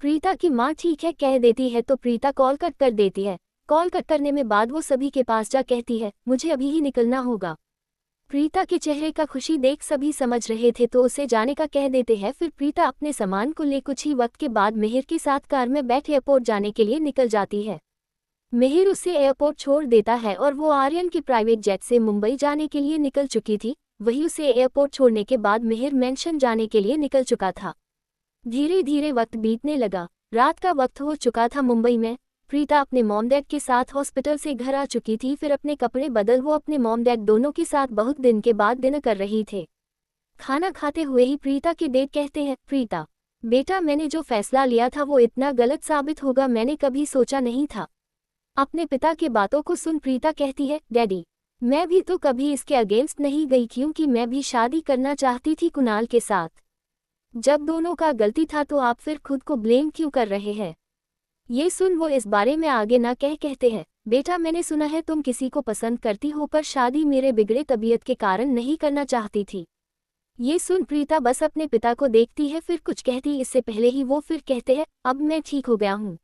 प्रीता की माँ ठीक है कह देती है तो प्रीता कॉल कट कर देती है। कॉल कट करने में बाद वो सभी के पास जा कहती है मुझे अभी ही निकलना होगा। प्रीता के चेहरे का खुशी देख सभी समझ रहे थे तो उसे जाने का कह देते हैं। फिर प्रीता अपने सामान को ले कुछ ही वक्त के बाद मिहिर के साथ कार में बैठ एयरपोर्ट जाने के लिए निकल जाती है। मिहिर उसे एयरपोर्ट छोड़ देता है और वो आर्यन की प्राइवेट जेट से मुंबई जाने के लिए निकल चुकी थी। वही उसे एयरपोर्ट छोड़ने के बाद मिहिर मेंशन जाने के लिए निकल चुका था। धीरे धीरे वक्त बीतने लगा। रात का वक्त हो चुका था। मुंबई में प्रीता अपने मॉम डैड के साथ हॉस्पिटल से घर आ चुकी थी। फिर अपने कपड़े बदल वो अपने मॉम डैड दोनों के साथ बहुत दिन के बाद डिनर कर रही थे। खाना खाते हुए ही प्रीता के डैड कहते हैं प्रीता बेटा मैंने जो फैसला लिया था वो इतना गलत साबित होगा मैंने कभी सोचा नहीं था। अपने पिता की बातों को सुन प्रीता कहती है डैडी मैं भी तो कभी इसके अगेंस्ट नहीं गई क्योंकि मैं भी शादी करना चाहती थी कुणाल के साथ। जब दोनों का गलती था तो आप फिर खुद को ब्लेम क्यों कर रहे हैं। ये सुन वो इस बारे में आगे ना कहते हैं बेटा मैंने सुना है तुम किसी को पसंद करती हो पर शादी मेरे बिगड़े तबीयत के कारण नहीं करना चाहती थी। ये सुन प्रीता बस अपने पिता को देखती है फिर कुछ कहती इससे पहले ही वो फिर कहते हैं अब मैं ठीक हो गया हूँ।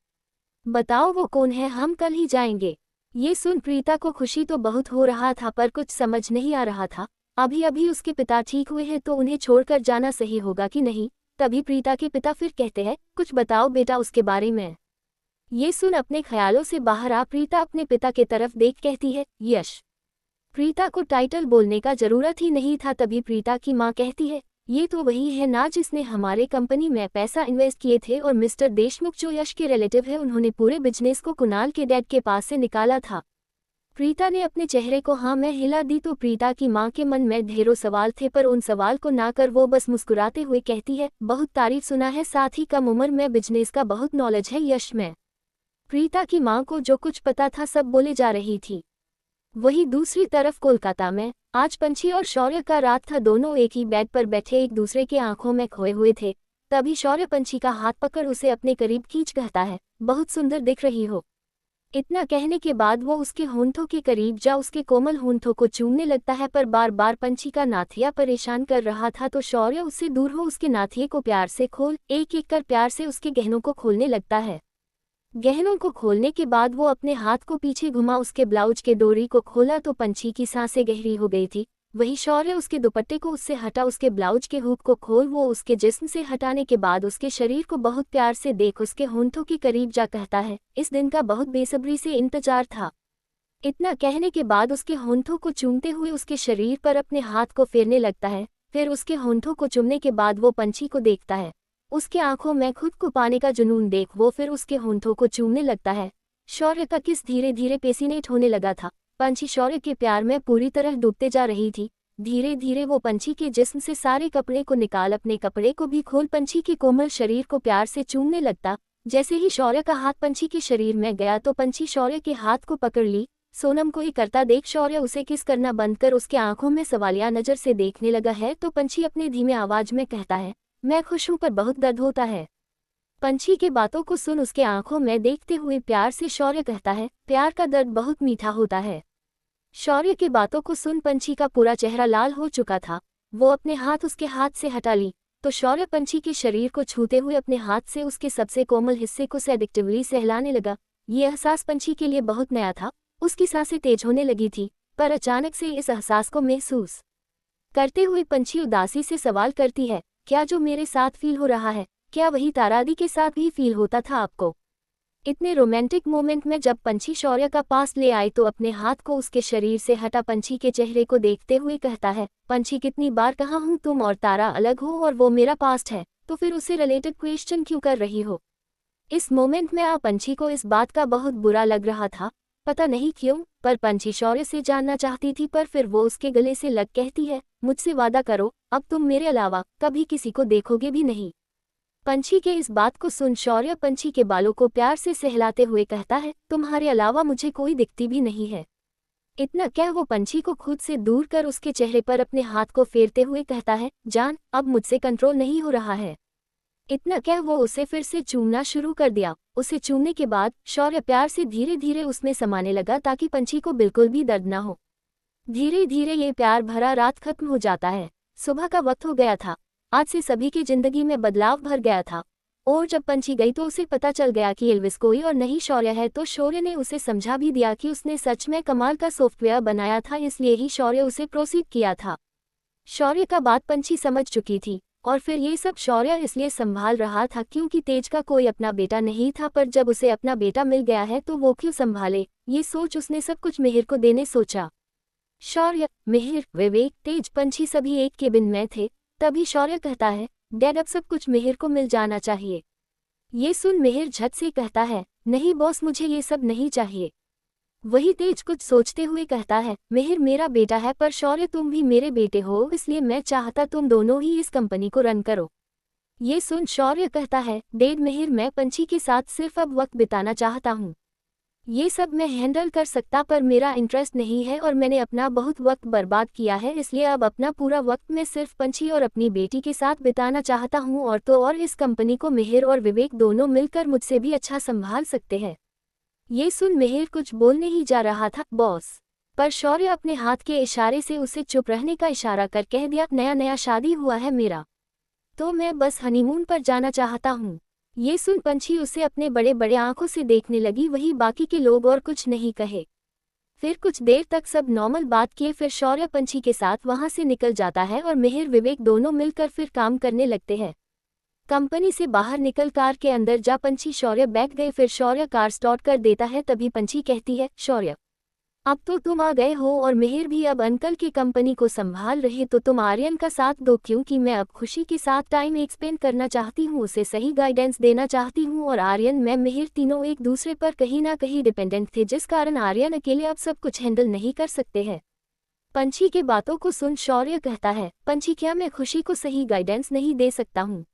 बताओ वो कौन है हम कल ही जाएंगे। ये सुन प्रीता को खुशी तो बहुत हो रहा था पर कुछ समझ नहीं आ रहा था। अभी अभी उसके पिता ठीक हुए हैं तो उन्हें छोड़कर जाना सही होगा कि नहीं। तभी प्रीता के पिता फिर कहते हैं कुछ बताओ बेटा उसके बारे में। ये सुन अपने ख्यालों से बाहर आ प्रीता अपने पिता के तरफ देख कहती है यश। प्रीता को टाइटल बोलने का जरूरत ही नहीं था। तभी प्रीता की माँ कहती है ये तो वही है ना जिसने हमारे कंपनी में पैसा इन्वेस्ट किए थे और मिस्टर देशमुख जो यश के रिलेटिव है उन्होंने पूरे बिजनेस को कुणाल के डैड के पास से निकाला था। प्रीता ने अपने चेहरे को हाँ में हिला दी तो प्रीता की माँ के मन में ढेरों सवाल थे पर उन सवाल को ना कर वो बस मुस्कुराते हुए कहती है बहुत तारीफ सुना है साथ ही कम उम्र में बिजनेस का बहुत नॉलेज है यश में। प्रीता की माँ को जो कुछ पता था सब बोले जा रही थी। वही दूसरी तरफ कोलकाता में आज पंछी और शौर्य का रात था। दोनों एक ही बेड पर बैठे एक दूसरे के आंखों में खोए हुए थे। तभी शौर्य पंछी का हाथ पकड़ उसे अपने करीब खींच कहता है बहुत सुंदर दिख रही हो। इतना कहने के बाद वो उसके होंठों के करीब जा उसके कोमल होंठों को चूमने लगता है पर बार बार पंछी का नाथिया परेशान कर रहा था तो शौर्य उससे दूर हो उसके नाथिए को प्यार से खोल एक एक कर प्यार से उसके गहनों को खोलने लगता है। गहनों को खोलने के बाद वो अपने हाथ को पीछे घुमा उसके ब्लाउज के डोरी को खोला तो पंछी की सांसें गहरी हो गई थी। वही शौर्य उसके दुपट्टे को उससे हटा उसके ब्लाउज के हुक को खोल वो उसके जिस्म से हटाने के बाद उसके शरीर को बहुत प्यार से देख उसके होंठों के करीब जा कहता है इस दिन का बहुत बेसब्री से इंतजार था। इतना कहने के बाद उसके होंठों को चूमते हुए उसके शरीर पर अपने हाथ को फेरने लगता है। फिर उसके होंठों को चूमने के बाद वो पंछी को देखता है। उसके आंखों में खुद को पाने का जुनून देख वो फिर उसके होंठों को चूमने लगता है। शौर्य का किस धीरे धीरे पेसिनेट होने लगा था। पंछी शौर्य के प्यार में पूरी तरह डूबते जा रही थी। धीरे धीरे वो पंछी के जिस्म से सारे कपड़े को निकाल अपने कपड़े को भी खोल पंछी के कोमल शरीर को प्यार से चूमने लगता। जैसे ही शौर्य का हाथ पंछी के शरीर में गया तो पंछी शौर्य के हाथ को पकड़ ली। सोनम को ये करता देख शौर्य उसे किस करना बंद कर उसके आंखों में सवालिया नजर से देखने लगा है तो पंछी अपने धीमे आवाज में कहता है मैं खुश हूं पर बहुत दर्द होता है। पंछी के बातों को सुन उसके आंखों में देखते हुए प्यार से शौर्य कहता है प्यार का दर्द बहुत मीठा होता है। शौर्य की बातों को सुन पंछी का पूरा चेहरा लाल हो चुका था। वो अपने हाथ उसके हाथ से हटा ली तो शौर्य पंछी के शरीर को छूते हुए अपने हाथ से उसके सबसे कोमल हिस्से को सेडिक्टिवली सहलाने लगा। ये एहसास पंछी के लिए बहुत नया था। उसकी सांसें तेज होने लगी थी पर अचानक से इस एहसास को महसूस करते हुए पंछी उदासी से सवाल करती है क्या जो मेरे साथ फील हो रहा है क्या वही तारादी के साथ भी फील होता था आपको। इतने रोमांटिक मोमेंट में जब पंछी शौर्य का पास ले आई तो अपने हाथ को उसके शरीर से हटा पंछी के चेहरे को देखते हुए कहता है पंछी कितनी बार कहा हूँ तुम और तारा अलग हो और वो मेरा पास्ट है तो फिर उसे रिलेटेड क्वेश्चन क्यों कर रही हो। इस मोमेंट में पंछी को इस बात का बहुत बुरा लग रहा था पता नहीं क्यों पर पंछी शौर्य से जानना चाहती थी पर फिर वो उसके गले से लग कहती है मुझसे वादा करो अब तुम मेरे अलावा कभी किसी को देखोगे भी नहीं। पंछी के इस बात को सुन शौर्य पंछी के बालों को प्यार से सहलाते हुए कहता है तुम्हारे अलावा मुझे कोई दिखती भी नहीं है। इतना कह वो पंछी को खुद से दूर कर उसके चेहरे पर अपने हाथ को फेरते हुए कहता है जान अब मुझसे कंट्रोल नहीं हो रहा है। इतना कह वो उसे फिर से चूमना शुरू कर दिया। उसे चूमने के बाद शौर्य प्यार से धीरे धीरे उसमें समाने लगा ताकि पंछी को बिल्कुल भी दर्द ना हो। धीरे धीरे ये प्यार भरा रात खत्म हो जाता है। सुबह का वक्त हो गया था। आज से सभी की जिंदगी में बदलाव भर गया था। और जब पंछी गई तो उसे पता चल गया कि एल्विस कोई और नहीं शौर्य है, तो शौर्य ने उसे समझा भी दिया कि उसने सच में कमाल का सॉफ्टवेयर बनाया था, इसलिए ही शौर्य उसे प्रोसीड किया था। शौर्य का बात पंछी समझ चुकी थी और फिर ये सब शौर्य इसलिए संभाल रहा था क्योंकि तेज का कोई अपना बेटा नहीं था, पर जब उसे अपना बेटा मिल गया है तो वो क्यों संभाले, ये सोच उसने सब कुछ मिहिर को देने सोचा। शौर्य, मिहिर, विवेक, तेज, पंछी सभी एक केबिन में थे। तभी शौर्य कहता है, डैड अब सब कुछ मिहिर को मिल जाना चाहिए। ये सुन मिहिर झट से कहता है, नहीं बॉस, मुझे ये सब नहीं चाहिए। वही तेज कुछ सोचते हुए कहता है, मिहिर मेरा बेटा है, पर शौर्य तुम भी मेरे बेटे हो, इसलिए मैं चाहता तुम दोनों ही इस कंपनी को रन करो। ये सुन शौर्य कहता है, डैड मिहिर, मैं पंछी के साथ सिर्फ अब वक्त बिताना चाहता हूँ। ये सब मैं हैंडल कर सकता, पर मेरा इंटरेस्ट नहीं है और मैंने अपना बहुत वक्त बर्बाद किया है, इसलिए अब अपना पूरा वक्त मैं सिर्फ पंछी और अपनी बेटी के साथ बिताना चाहता हूँ। और तो और इस कंपनी को मिहिर और विवेक दोनों मिलकर मुझसे भी अच्छा संभाल सकते हैं। ये सुन मिहिर कुछ बोलने ही जा रहा था, बॉस, पर शौर्य अपने हाथ के इशारे से उसे चुप रहने का इशारा कर कह दिया, नया नया शादी हुआ है मेरा, तो मैं बस हनीमून पर जाना चाहता हूँ। ये सुन पंछी उसे अपने बड़े बड़े आंखों से देखने लगी, वही बाकी के लोग और कुछ नहीं कहे। फिर कुछ देर तक सब नॉर्मल बात किए, फिर शौर्य पंछी के साथ वहां से निकल जाता है और मिहिर विवेक दोनों मिलकर फिर काम करने लगते हैं। कंपनी से बाहर निकल कार के अंदर जा पंछी शौर्य बैठ गए, फिर शौर्य कार स्टार्ट कर देता है। तभी पंछी कहती है, शौर्य अब तो तुम आ गए हो और मिहिर भी अब अंकल की कंपनी को संभाल रहे, तो तुम आर्यन का साथ दो, क्योंकि मैं अब खुशी के साथ टाइम एक्सपेंड करना चाहती हूँ, उसे सही गाइडेंस देना चाहती हूँ। और आर्यन, मैं, मिहिर तीनों एक दूसरे पर कहीं ना कहीं डिपेंडेंट थे, जिस कारण आर्यन अकेले अब सब कुछ हैंडल नहीं कर सकते हैं। पंछी के बातों को सुन शौर्य कहता है, पंछी क्या मैं खुशी को सही गाइडेंस नहीं दे सकता हूँ?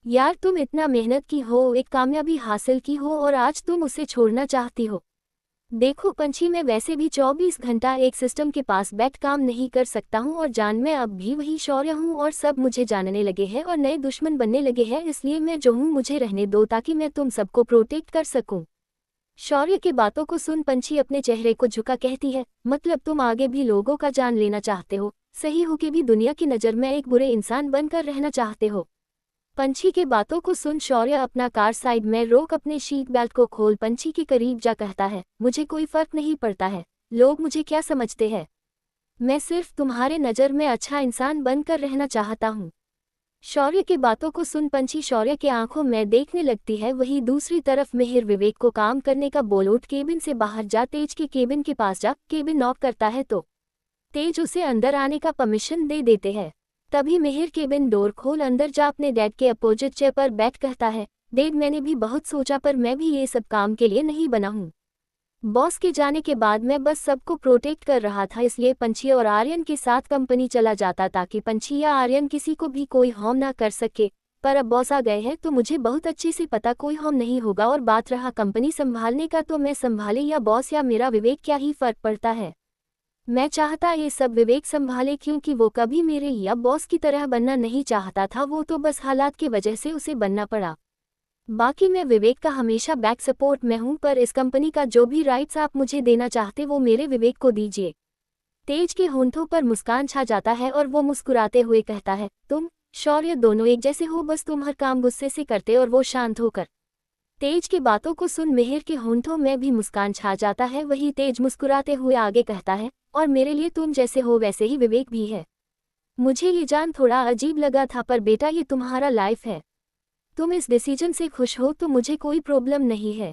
यार तुम इतना मेहनत की हो, एक कामयाबी हासिल की हो और आज तुम उसे छोड़ना चाहती हो। देखो पंछी, मैं वैसे भी 24 घंटा एक सिस्टम के पास बैठ काम नहीं कर सकता हूँ और जान मैं अब भी वही शौर्य हूँ और सब मुझे जानने लगे हैं और नए दुश्मन बनने लगे हैं, इसलिए मैं जो हूँ मुझे रहने दो ताकि मैं तुम सबको प्रोटेक्ट कर सकूँ। शौर्य की बातों को सुन पंछी अपने चेहरे को झुका कहती है, मतलब तुम आगे भी लोगों का जान लेना चाहते हो, सही हो के भी दुनिया की नज़र में एक बुरे इंसान बनकर रहना चाहते हो? पंछी के बातों को सुन शौर्य अपना कार साइड में रोक अपने सीट बेल्ट को खोल पंछी के करीब जा कहता है, मुझे कोई फर्क नहीं पड़ता है लोग मुझे क्या समझते हैं, मैं सिर्फ तुम्हारे नज़र में अच्छा इंसान बनकर रहना चाहता हूँ। शौर्य की बातों को सुन पंछी शौर्य के आंखों में देखने लगती है। वहीं दूसरी तरफ मिहिर विवेक को काम करने का बोल उठ केबिन से बाहर जा तेज के केबिन के पास जा केबिन नॉक करता है तो तेज उसे अंदर आने का परमिशन दे देते हैं। तभी मिहिर केबिन डोर खोल अंदर जा अपने डैड के अपोजिट चेयर पर बैठ कहता है, डैड मैंने भी बहुत सोचा, पर मैं भी ये सब काम के लिए नहीं बना हूँ। बॉस के जाने के बाद मैं बस सबको प्रोटेक्ट कर रहा था, इसलिए पंछी और आर्यन के साथ कंपनी चला जाता ताकि पंछी या आर्यन किसी को भी कोई हार्म ना कर सके। पर अब बॉस आ गए हैं तो मुझे बहुत अच्छे से पता कोई हार्म नहीं होगा। और बात रहा कंपनी संभालने का, तो मैं संभाले या बॉस या मेरा विवेक, क्या ही फर्क पड़ता है। मैं चाहता ये सब विवेक संभाले, क्योंकि वो कभी मेरे या बॉस की तरह बनना नहीं चाहता था, वो तो बस हालात की वजह से उसे बनना पड़ा। बाकी मैं विवेक का हमेशा बैक सपोर्ट में हूँ, पर इस कंपनी का जो भी राइट्स आप मुझे देना चाहते वो मेरे विवेक को दीजिए। तेज के होंठों पर मुस्कान छा जाता है और वो मुस्कुराते हुए कहता है, तुम शौर्य दोनों एक जैसे हो, बस तुम हर काम गुस्से से करते और वो शांत होकर। तेज की बातों को सुन मिहिर के होंठों में भी मुस्कान छा जाता है। वही तेज मुस्कुराते हुए आगे कहता है, और मेरे लिए तुम जैसे हो वैसे ही विवेक भी है। मुझे ये जान थोड़ा अजीब लगा था, पर बेटा ये तुम्हारा लाइफ है, तुम इस डिसीजन से खुश हो तो मुझे कोई प्रॉब्लम नहीं है।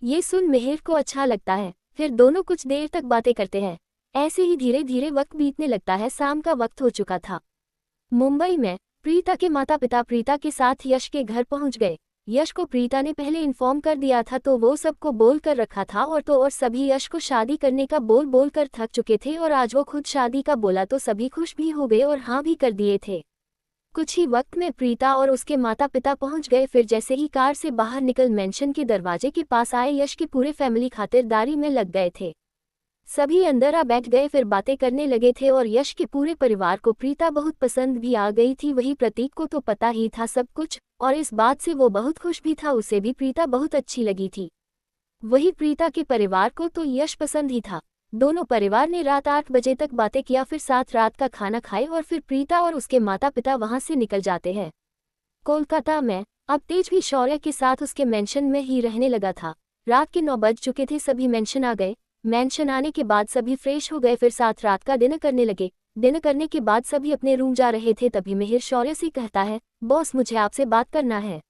ये सुन मिहिर को अच्छा लगता है। फिर दोनों कुछ देर तक बातें करते हैं। ऐसे ही धीरे धीरे वक्त बीतने लगता है। शाम का वक्त हो चुका था। मुंबई में प्रीता के माता पिता प्रीता के साथ यश के घर पहुंच गए। यश को प्रीता ने पहले इन्फॉर्म कर दिया था, तो वो सबको बोल कर रखा था। और तो और सभी यश को शादी करने का बोल कर थक चुके थे, और आज वो खुद शादी का बोला तो सभी खुश भी हो गए और हाँ भी कर दिए थे। कुछ ही वक्त में प्रीता और उसके माता पिता पहुंच गए। फिर जैसे ही कार से बाहर निकल मेंशन के दरवाजे के पास आए, यश की पूरे फैमिली खातिरदारी में लग गए थे। सभी अंदर आ बैठ गए, फिर बातें करने लगे थे। और यश के पूरे परिवार को प्रीता बहुत पसंद भी आ गई थी। वही प्रतीक को तो पता ही था सब कुछ, और इस बात से वो बहुत खुश भी था। उसे भी प्रीता बहुत अच्छी लगी थी। वही प्रीता के परिवार को तो यश पसंद ही था। दोनों परिवार ने रात 8 बजे तक बातें किया, फिर साथ रात का खाना खाए और फिर प्रीता और उसके माता पिता वहां से निकल जाते हैं। कोलकाता में अब तेज भी शौर्य के साथ उसके मेंशन में ही रहने लगा था। रात के 9 बज चुके थे, सभी मेंशन आ गए। मेंशन आने के बाद सभी फ्रेश हो गए, फिर साथ रात का डिनर करने लगे। डिनर करने के बाद सभी अपने रूम जा रहे थे, तभी मिहिर शौर्य से कहता है, बॉस मुझे आपसे बात करना है।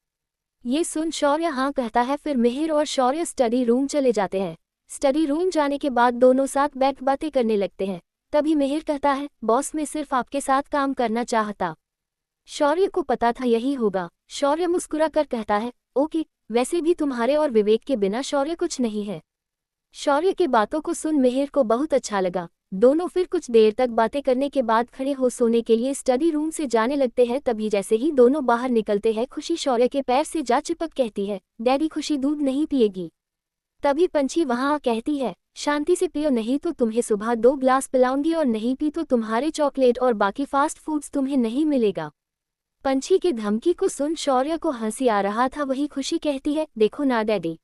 ये सुन शौर्य हाँ कहता है, फिर मिहिर और शौर्य स्टडी रूम चले जाते हैं। स्टडी रूम जाने के बाद दोनों साथ बैठ बातें करने लगते हैं। तभी मिहिर कहता है, बॉस मैं सिर्फ आपके साथ काम करना चाहता। शौर्य को पता था यही होगा। शौर्य मुस्कुरा कर कहता है, ओके, वैसे भी तुम्हारे और विवेक के बिना शौर्य कुछ नहीं है। शौर्य की बातों को सुन मिहिर को बहुत अच्छा लगा। दोनों फिर कुछ देर तक बातें करने के बाद खड़े हो सोने के लिए स्टडी रूम से जाने लगते हैं। तभी जैसे ही दोनों बाहर निकलते हैं, खुशी शौर्य के पैर से जा चिपक कहती है, डैडी खुशी दूध नहीं पिएगी। तभी पंछी वहां कहती है, शांति से पियो, नहीं तो तुम्हें सुबह 2 ग्लास पिलाऊंगी, और नहीं पी तो तुम्हारे चॉकलेट और बाकी फास्ट फूड्स तुम्हें नहीं मिलेगा। पंछी की धमकी को सुन शौर्य को हंसी आ रहा था। वही खुशी कहती है, देखो ना डैडी।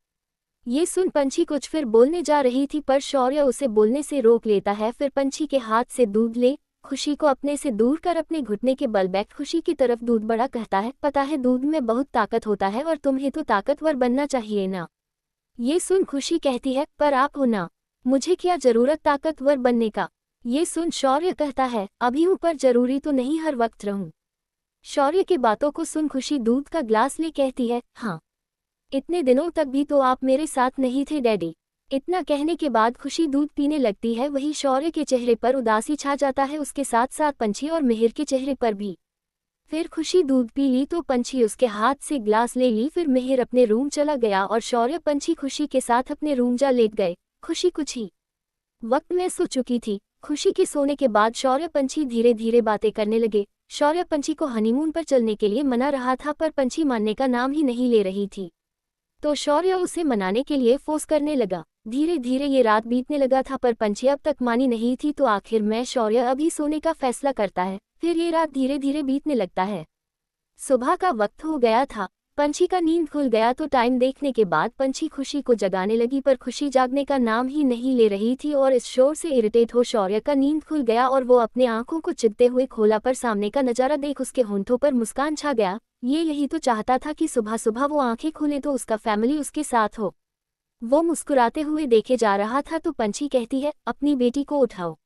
ये सुन पंछी कुछ फिर बोलने जा रही थी, पर शौर्य उसे बोलने से रोक लेता है। फिर पंछी के हाथ से दूध ले खुशी को अपने से दूर कर अपने घुटने के बल बैठ खुशी की तरफ दूध बड़ा कहता है, पता है दूध में बहुत ताकत होता है और तुम्हें तो ताकतवर बनना चाहिए ना। ये सुन खुशी कहती है, पर आप हो ना, मुझे क्या जरूरत ताकतवर बनने का। ये सुन शौर्य कहता है, अभी हूं पर जरूरी तो नहीं हर वक्त रहूं। शौर्य की बातों को सुन खुशी दूध का ग्लास ले कहती है, हाँ, इतने दिनों तक भी तो आप मेरे साथ नहीं थे डैडी। इतना कहने के बाद खुशी दूध पीने लगती है। वही शौर्य के चेहरे पर उदासी छा जाता है, उसके साथ साथ पंछी और मिहिर के चेहरे पर भी। फिर खुशी दूध पी ली तो पंछी उसके हाथ से ग्लास ले ली। फिर मिहिर अपने रूम चला गया और शौर्य पंछी खुशी के साथ अपने रूम जा लेट गए। खुशी कुछ ही वक्त में सो चुकी थी। खुशी के सोने के बाद शौर्य पंछी धीरे धीरे बातें करने लगे। शौर्य पंछी को हनीमून पर चलने के लिए मना रहा था, पर पंछी मानने का नाम ही नहीं ले रही थी, तो शौर्य उसे मनाने के लिए फोर्स करने लगा। धीरे धीरे ये रात बीतने लगा था, पर पंछी अब तक मानी नहीं थी, तो आखिर में शौर्य अभी सोने का फैसला करता है। फिर ये रात धीरे धीरे बीतने लगता है। सुबह का वक्त हो गया था। पंछी का नींद खुल गया तो टाइम देखने के बाद पंछी खुशी को जगाने लगी, पर खुशी जागने का नाम ही नहीं ले रही थी, और इस शोर से इरिटेट हो शौर्य का नींद खुल गया और वो अपने आंखों को चिपते हुए खोला, पर सामने का नजारा देख उसके होंठों पर मुस्कान छा गया। ये यही तो चाहता था कि सुबह सुबह वो आंखें खोले तो उसका फैमिली उसके साथ हो। वो मुस्कुराते हुए देखे जा रहा था तो पंछी कहती है, अपनी बेटी को उठाओ।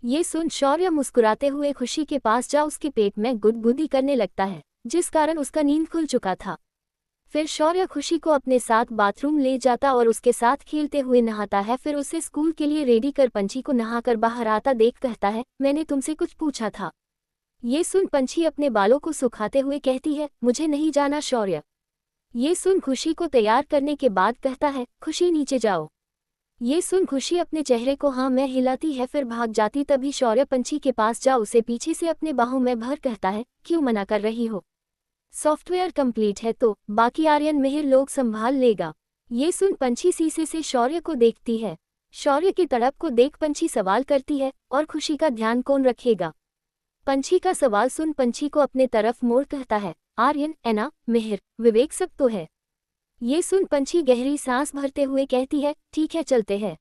ये सुन शौर्य मुस्कुराते हुए खुशी के पास जा उसके पेट में गुदगुदी करने लगता है, जिस कारण उसका नींद खुल चुका था। फिर शौर्य खुशी को अपने साथ बाथरूम ले जाता और उसके साथ खेलते हुए नहाता है। फिर उसे स्कूल के लिए रेडी कर पंछी को नहाकर बाहर आता देख कहता है, मैंने तुमसे कुछ पूछा था। ये सुन पंछी अपने बालों को सुखाते हुए कहती है, मुझे नहीं जाना शौर्य। ये सुन खुशी को तैयार करने के बाद कहता है, खुशी नीचे जाओ। ये सुन खुशी अपने चेहरे को हाँ मैं हिलाती है, फिर भाग जाती। तभी शौर्य पंछी के पास जा उसे पीछे से अपने बाहों में भर कहता है, क्यों मना कर रही हो, सॉफ्टवेयर कंप्लीट है तो बाकी आर्यन मिहिर लोग संभाल लेगा। ये सुन पंछी शीशे से शौर्य को देखती है। शौर्य की तड़प को देख पंछी सवाल करती है, और खुशी का ध्यान कौन रखेगा। पंछी का सवाल सुन पंछी को अपने तरफ मोड़ कहता है, आर्यन, एना, मिहिर, विवेक सब तो है। ये सुन पंछी गहरी सांस भरते हुए कहती है, ठीक है चलते हैं,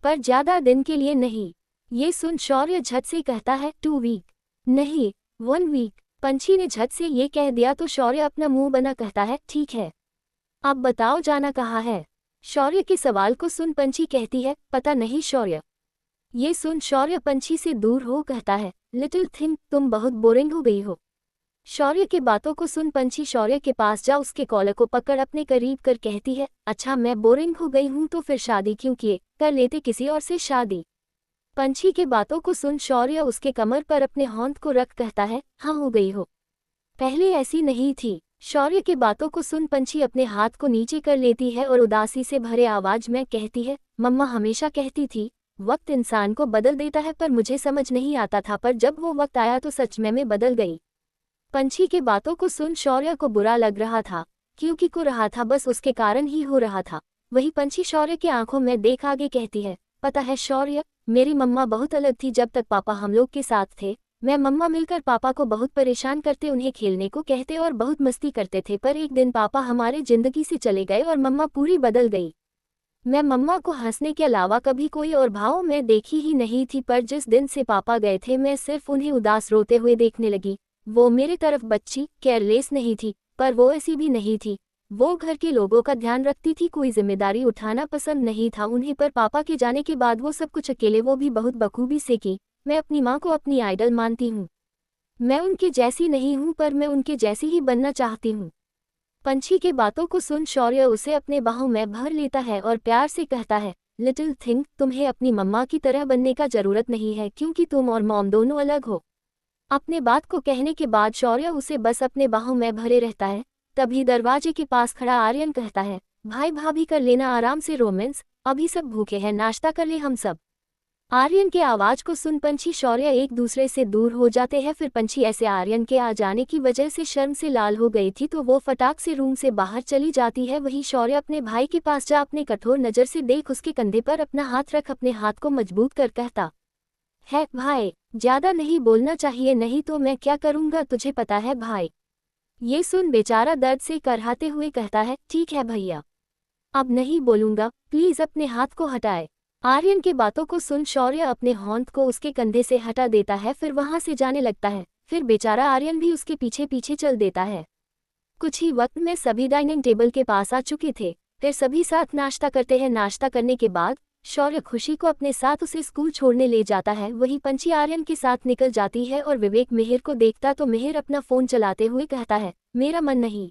पर ज्यादा दिन के लिए नहीं। ये सुन शौर्य झट से कहता है, 2 वीक नहीं 1 वीक। पंछी ने झट से ये कह दिया तो शौर्य अपना मुंह बना कहता है, ठीक है, अब बताओ जाना कहाँ है। शौर्य के सवाल को सुन पंछी कहती है, पता नहीं शौर्य। ये सुन शौर्य पंछी से दूर हो कहता है, लिटिल थिंग, तुम बहुत बोरिंग हो गई हो। शौर्य की बातों को सुन पंछी शौर्य के पास जा उसके कॉलर को पकड़ अपने करीब कर कहती है, अच्छा मैं बोरिंग हो गई हूं तो फिर शादी क्यों किए, कर लेते किसी और से शादी। पंछी के बातों को सुन शौर्य उसके कमर पर अपने होंठ को रख कहता है, हाँ हो गई हो, पहले ऐसी नहीं थी। शौर्य की बातों को सुन पंछी अपने हाथ को नीचे कर लेती है और उदासी से भरे आवाज में कहती है, मम्मा हमेशा कहती थी वक्त इंसान को बदल देता है, पर मुझे समझ नहीं आता था, पर जब वो वक्त आया तो सच में मैं बदल गई। पंछी के बातों को सुन शौर्य को बुरा लग रहा था, क्योंकि को रहा था बस उसके कारण ही हो रहा था। वही पंछी शौर्य की आंखों में देख आगे कहती है, पता है शौर्य, मेरी मम्मा बहुत अलग थी जब तक पापा हम लोग के साथ थे। मैं मम्मा मिलकर पापा को बहुत परेशान करते, उन्हें खेलने को कहते और बहुत मस्ती करते थे, पर एक दिन पापा हमारे जिंदगी से चले गए और मम्मा पूरी बदल गई। मैं मम्मा को हंसने के अलावा कभी कोई और भाव में देखी ही नहीं थी, पर जिस दिन से पापा गए थे मैं सिर्फ उन्हें उदास रोते हुए देखने लगी। वो मेरे तरफ बच्ची केयरलेस नहीं थी, पर वो ऐसी भी नहीं थी। वो घर के लोगों का ध्यान रखती थी, कोई जिम्मेदारी उठाना पसंद नहीं था उन्हें। पर पापा के जाने के बाद वो सब कुछ अकेले, वो भी बहुत बखूबी से की। मैं अपनी माँ को अपनी आइडल मानती हूँ। मैं उनके जैसी नहीं हूँ, पर मैं उनके जैसी ही बनना चाहती हूँ। पंछी के बातों को सुन शौर्य उसे अपने बाहों में भर लेता है और प्यार से कहता है, लिटिल थिंग, तुम्हें अपनी मम्मा की तरह बनने का जरूरत नहीं है, क्योंकि तुम और मॉम दोनों अलग हो। अपने बात को कहने के बाद शौर्य उसे बस अपने बाहों में भरे रहता है। तभी दरवाजे के पास खड़ा आर्यन कहता है, भाई भाभी कर लेना आराम से रोमांस, अभी सब भूखे हैं, नाश्ता कर ले हम सब। आर्यन के आवाज को सुन पंछी शौर्य एक दूसरे से दूर हो जाते हैं। फिर पंछी ऐसे आर्यन के आ जाने की वजह से शर्म से लाल हो गई थी, तो वो फटाक से रूम से बाहर चली जाती है। वही शौर्य अपने भाई के पास जा अपने कठोर नज़र से देख उसके कंधे पर अपना हाथ रख अपने हाथ को मजबूत कर कहता है, भाई ज्यादा नहीं बोलना चाहिए, नहीं तो मैं क्या करूंगा तुझे पता है भाई। ये सुन बेचारा दर्द से करहाते हुए कहता है, ठीक है भैया, अब नहीं बोलूंगा, प्लीज अपने हाथ को हटाए। आर्यन के बातों को सुन शौर्य अपने हाथ को उसके कंधे से हटा देता है, फिर वहां से जाने लगता है। फिर बेचारा आर्यन भी उसके पीछे पीछे चल देता है। कुछ ही वक्त में सभी डाइनिंग टेबल के पास आ चुके थे। फिर सभी साथ नाश्ता करते हैं। नाश्ता करने के बाद शौर्य खुशी को अपने साथ उसे स्कूल छोड़ने ले जाता है। वही पंछी आर्यन के साथ निकल जाती है और विवेक मिहिर को देखता तो मिहिर अपना फोन चलाते हुए कहता है, मेरा मन नहीं,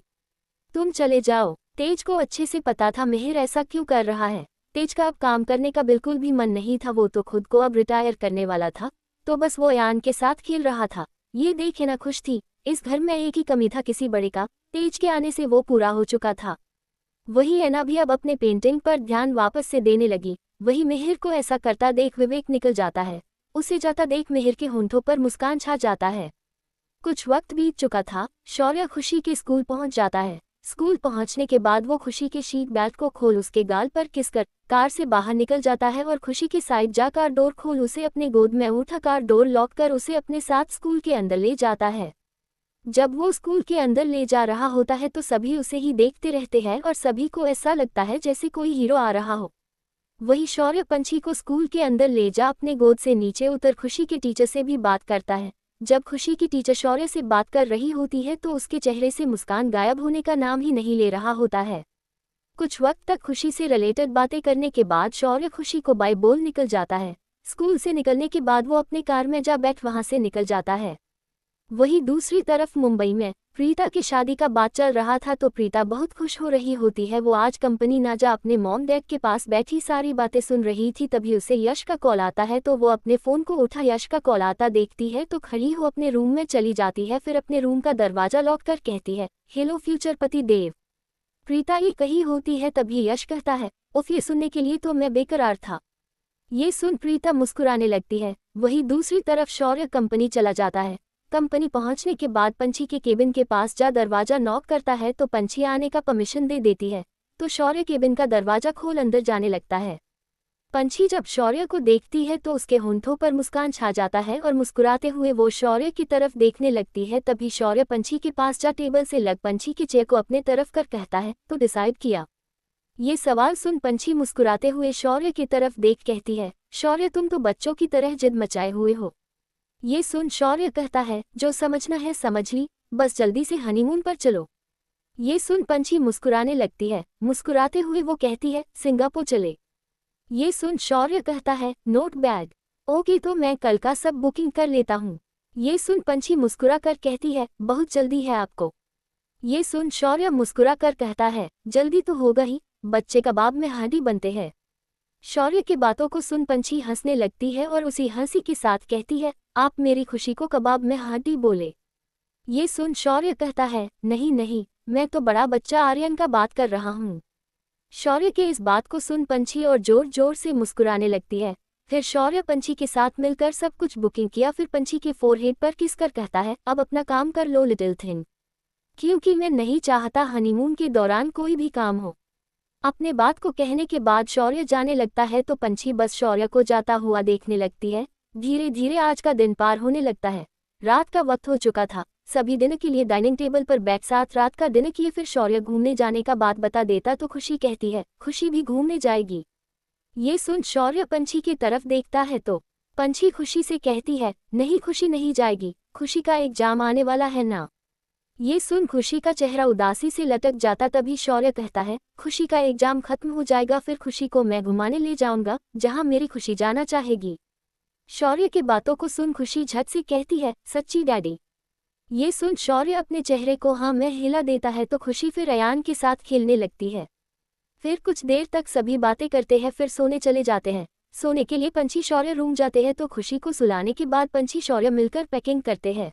तुम चले जाओ। तेज को अच्छे से पता था मिहिर ऐसा क्यों कर रहा है। तेज का अब काम करने का बिल्कुल भी मन नहीं था, वो तो खुद को अब रिटायर करने वाला था, तो बस वो यान के साथ खेल रहा था। ये देखे ना खुश थी। इस घर में एक ही कमी था किसी बड़े का, तेज के आने से वो पूरा हो चुका था। वही ऐना भी अब अपने पेंटिंग पर ध्यान वापस से देने लगी। वही मिहिर को ऐसा करता देख विवेक निकल जाता है। उसे जाता देख मिहिर के होंठों पर मुस्कान छा जाता है। कुछ वक्त बीत चुका था। शौर्य खुशी के स्कूल पहुंच जाता है। स्कूल पहुंचने के बाद वो खुशी के शीट बैग को खोल उसके गाल पर किस कर कार से बाहर निकल जाता है और खुशी की साइड जा कार डोर खोल उसे अपने गोद में उठा कार डोर लॉक कर उसे अपने साथ स्कूल के अंदर ले जाता है। जब वो स्कूल के अंदर ले जा रहा होता है तो सभी उसे ही देखते रहते हैं और सभी को ऐसा लगता है जैसे कोई हीरो आ रहा हो। वही शौर्य पंछी को स्कूल के अंदर ले जा अपने गोद से नीचे उतर खुशी के टीचर से भी बात करता है। जब खुशी की टीचर शौर्य से बात कर रही होती है तो उसके चेहरे से मुस्कान गायब होने का नाम ही नहीं ले रहा होता है। कुछ वक्त तक खुशी से रिलेटेड बातें करने के बाद शौर्य खुशी को बाय बोल निकल जाता है। स्कूल से निकलने के बाद वो अपने कार में जा बैठ वहां से निकल जाता है। वही दूसरी तरफ मुंबई में प्रीता की शादी का बात चल रहा था तो प्रीता बहुत खुश हो रही होती है। वो आज कंपनी ना जा अपने मॉम डैड के पास बैठी सारी बातें सुन रही थी। तभी उसे यश का कॉल आता है तो वो अपने फ़ोन को उठा। यश का कॉल आता देखती है तो खड़ी हो अपने रूम में चली जाती है। फिर अपने रूम का दरवाजा लॉक कर कहती है, हेलो फ्यूचर पति देव। प्रीता ये कही होती है तभी यश कहता है, उफ, ये सुनने के लिए तो मैं बेकरार था। ये सुन प्रीता मुस्कुराने लगती है। वही दूसरी तरफ शौर्य कंपनी चला जाता है। कंपनी पहुंचने के बाद पंछी के केबिन के पास जा दरवाजा नॉक करता है तो पंछी आने का परमिशन दे देती है। तो शौर्य केबिन का दरवाजा खोल अंदर जाने लगता है। पंछी जब शौर्य को देखती है तो उसके होंठों पर मुस्कान छा जाता है और मुस्कुराते हुए वो शौर्य की तरफ देखने लगती है। तभी शौर्य पंछी के पास जा टेबल से लग पंछी के चेयर को अपने तरफ कर कहता है, तो डिसाइड किया। ये सवाल सुन पंछी मुस्कुराते हुए शौर्य की तरफ देख कहती है, शौर्य तुम तो बच्चों की तरह जिद मचाए हुए हो। ये सुन शौर्य कहता है, जो समझना है समझ ली, बस जल्दी से हनीमून पर चलो। ये सुन पंछी मुस्कुराने लगती है। मुस्कुराते हुए वो कहती है, सिंगापुर चले। ये सुन शौर्य कहता है, नोट बैड। ओके, तो मैं कल का सब बुकिंग कर लेता हूँ। ये सुन पंछी मुस्कुरा कर कहती है, बहुत जल्दी है आपको। ये सुन शौर्य मुस्कुरा कर कहता है, जल्दी तो होगा ही, बच्चे कबाब में हड्डी बनते हैं। शौर्य की बातों को सुन पंछी हंसने लगती है और उसी हंसी के साथ कहती है, आप मेरी खुशी को कबाब में हड्डी बोले। ये सुन शौर्य कहता है, नहीं नहीं, मैं तो बड़ा बच्चा आर्यन का बात कर रहा हूँ। शौर्य के इस बात को सुन पंछी और जोर जोर से मुस्कुराने लगती है। फिर शौर्य पंछी के साथ मिलकर सब कुछ बुकिंग किया। फिर पंछी के फोरहेड पर किस कर कहता है, अब अपना काम कर लो लिटिल थिंग, क्योंकि मैं नहीं चाहता हनीमून के दौरान कोई भी काम हो। अपने बात को कहने के बाद शौर्य जाने लगता है तो पंछी बस शौर्य को जाता हुआ देखने लगती है। धीरे धीरे आज का दिन पार होने लगता है। रात का वक्त हो चुका था। सभी डिनर के लिए डाइनिंग टेबल पर बैठ साथ रात का डिनर किए। फिर शौर्य घूमने जाने का बात बता देता तो खुशी कहती है, खुशी भी घूमने जाएगी। ये सुन शौर्य पंछी की तरफ देखता है तो पंछी खुशी से कहती है, नहीं खुशी नहीं जाएगी, खुशी का एग्जाम आने वाला है ना। ये सुन खुशी का चेहरा उदासी से लटक जाता। तभी शौर्य कहता है, खुशी का एग्जाम खत्म हो जाएगा, फिर खुशी को मैं घुमाने ले जाऊंगा जहां मेरी खुशी जाना चाहेगी। शौर्य की बातों को सुन खुशी झट से कहती है, सच्ची डैडी। ये सुन शौर्य अपने चेहरे को हाँ में हिला देता है तो खुशी फिर अयान के साथ खेलने लगती है। फिर कुछ देर तक सभी बातें करते हैं, फिर सोने चले जाते हैं। सोने के लिए पंछी शौर्य रूम जाते हैं तो खुशी को सुलाने के बाद पंछी शौर्य मिलकर पैकिंग करते हैं।